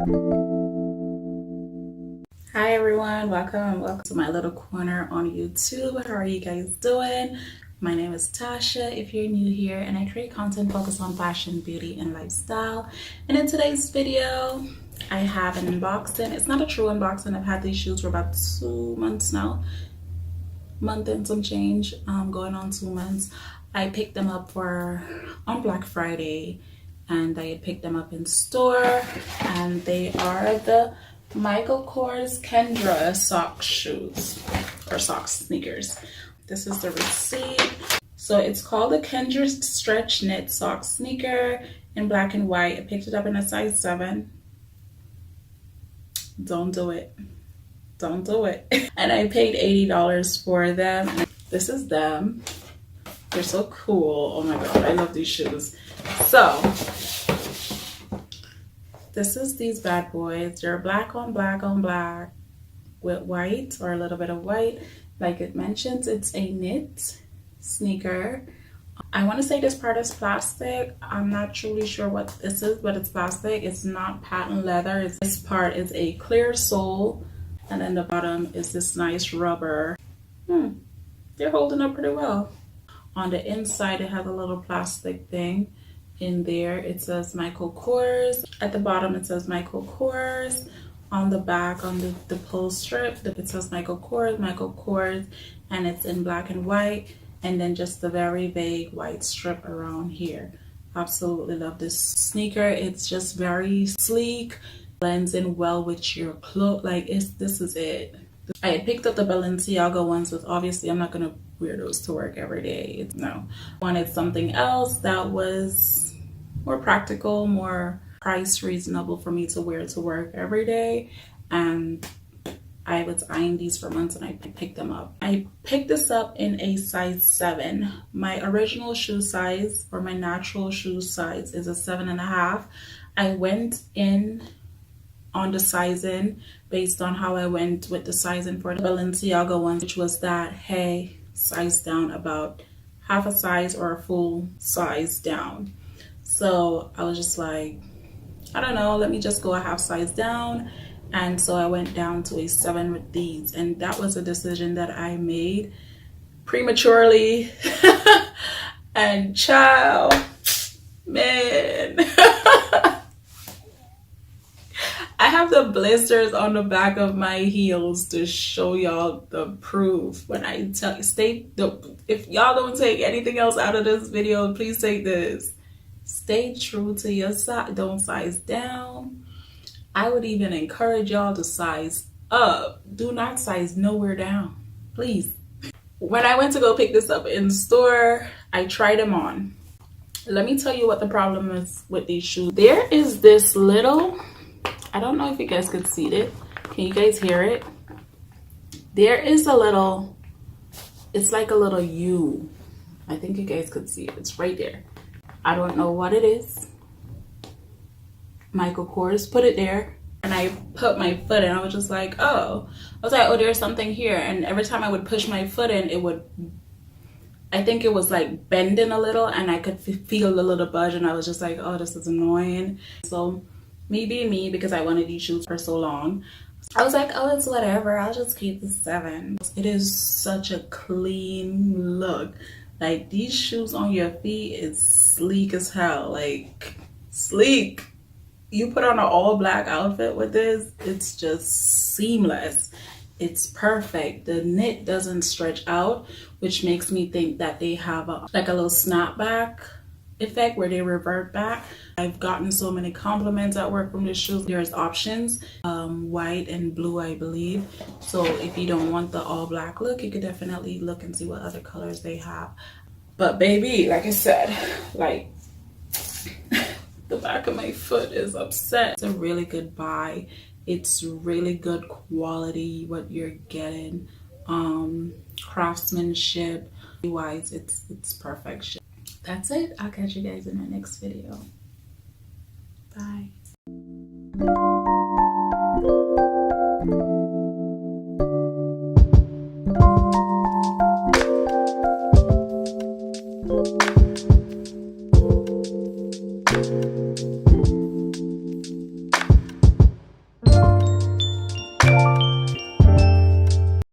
Hi everyone, welcome to my little corner on YouTube. How are you guys doing? My name is Tasha if you're new here, and I create content focused on fashion, beauty, and lifestyle. And in today's video, I have an unboxing. It's not a true unboxing. I've had these shoes for about 2 months now. Month and some change, going on 2 months. I picked them up on Black Friday, and I had picked them up in store, and they are the Michael Kors Kendra sock shoes or sock sneakers. This is the receipt. So it's called the Kendra stretch knit sock sneaker in black and white. I picked it up in a size 7. Don't do it. Don't do it. And I paid $80 for them. This is them. They're so cool. Oh my god, I love these shoes. So this is these bad boys. They're black on black on black with white, or a little bit of white. Like it mentions, it's a knit sneaker. I want to say this part is plastic. I'm not truly sure what this is, but it's plastic. It's not patent leather. This part is a clear sole, and then the bottom is this nice rubber. They're holding up pretty well. On the inside, it has a little plastic thing. In there it says Michael Kors. At the bottom it says Michael Kors. On the back, on the pull strip, it says Michael Kors, and it's in black and white, and then just the very vague white strip around here. Absolutely love this sneaker. It's just very sleek, blends in well with your clothes. Like this is it. I had picked up the Balenciaga ones, but obviously I'm not gonna wear those to work every day. No, wanted something else that was more practical, more price reasonable for me to wear to work every day. And I was eyeing these for months, and I picked them up. I picked this up in a size 7. My original shoe size, or my natural shoe size, is a 7.5. I went in on the sizing based on how I went with the sizing for the Balenciaga ones, which was that, hey, size down about half a size or a full size down. So I was just like, I don't know, let me just go a half size down. And so I went down to a 7 with these, and that was a decision that I made prematurely. And child, man, I have the blisters on the back of my heels to show y'all the proof. When I tell you, if y'all don't take anything else out of this video, please take this. Stay true to your size. Don't size down. I would even encourage y'all to size up. Do not size nowhere down, please. When I went to go pick this up in store, I tried them on. Let me tell you what the problem is with these shoes. There is this little, I don't know if you guys could see it. Can you guys hear it? There is a little, it's like a little U. I think you guys could see it. It's right there. I don't know what it is. Michael Kors put it there, and I put my foot in. I was just like, oh. I was like, oh, there's something here. And every time I would push my foot in, it would, I think it was like bending a little, and I could feel the little budge, and I was just like, oh, this is annoying. So me being me, because I wanted these shoes for so long, I was like, oh, it's whatever. I'll just keep the 7. It is such a clean look. Like, these shoes on your feet is sleek as hell. Like, sleek. You put on an all black outfit with this, it's just seamless. It's perfect. The knit doesn't stretch out, which makes me think that they have like a little snapback effect where they revert back. I've gotten so many compliments at work from this shoes. There's options, white and blue, I believe. So if you don't want the all black look, you could definitely look and see what other colors they have. But baby, like I said, like the back of my foot is upset. It's a really good buy. It's really good quality what you're getting. Craftsmanship wise, it's perfection. That's it. I'll catch you guys in the next video. Bye.